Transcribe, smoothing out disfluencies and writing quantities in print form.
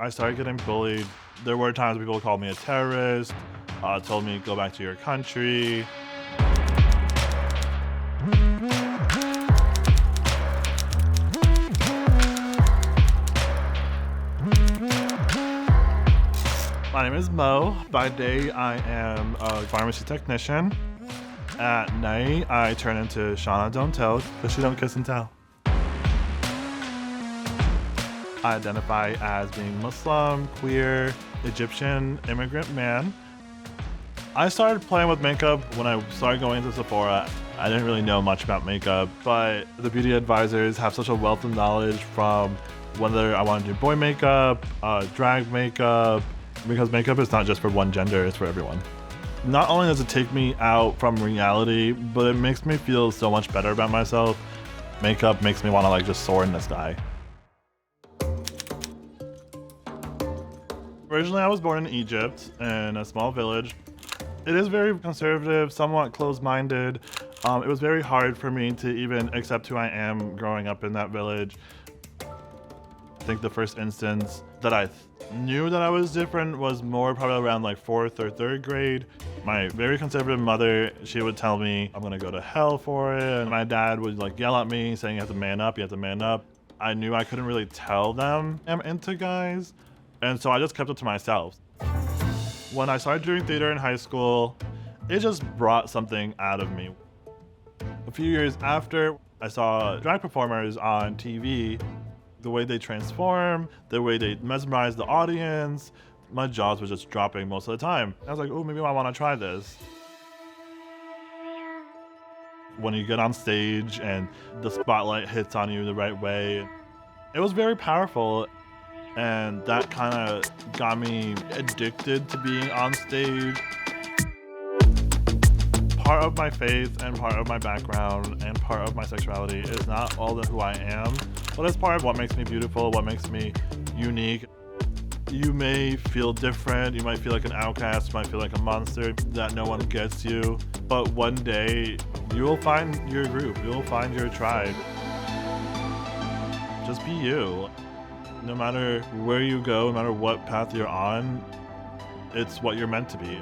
I started getting bullied. There were times people called me a terrorist, told me go back to your country. My name is Mo. By day, I am a pharmacy technician. At night, I turn into Shawna, don't tell, but she don't kiss and tell. I identify as being Muslim, queer, Egyptian, immigrant man. I started playing with makeup when I started going into Sephora. I didn't really know much about makeup, but the beauty advisors have such a wealth of knowledge from whether I want to do boy makeup, drag makeup, because makeup is not just for one gender, it's for everyone. Not only does it take me out from reality, but it makes me feel so much better about myself. Makeup makes me want to just soar in the sky. Originally, I was born in Egypt in a small village. It is very conservative, somewhat closed-minded. It was very hard for me to even accept who I am growing up in that village. I think the first instance that I knew that I was different was more probably around 4th or 3rd grade. My very conservative mother, she would tell me I'm gonna go to hell for it. And my dad would yell at me saying you have to man up, you have to man up. I knew I couldn't really tell them I'm into guys. And so I just kept it to myself. When I started doing theater in high school, it just brought something out of me. A few years after, I saw drag performers on TV, the way they transform, the way they mesmerize the audience. My jaws were just dropping most of the time. I was like, oh, maybe I want to try this. When you get on stage and the spotlight hits on you the right way, it was very powerful. And that kind of got me addicted to being on stage. Part of my faith and part of my background and part of my sexuality is not all of who I am, but it's part of what makes me beautiful, what makes me unique. You may feel different, you might feel like an outcast, you might feel like a monster, that no one gets you, but one day you will find your group, you will find your tribe. Just be you. No matter where you go, no matter what path you're on, it's what you're meant to be.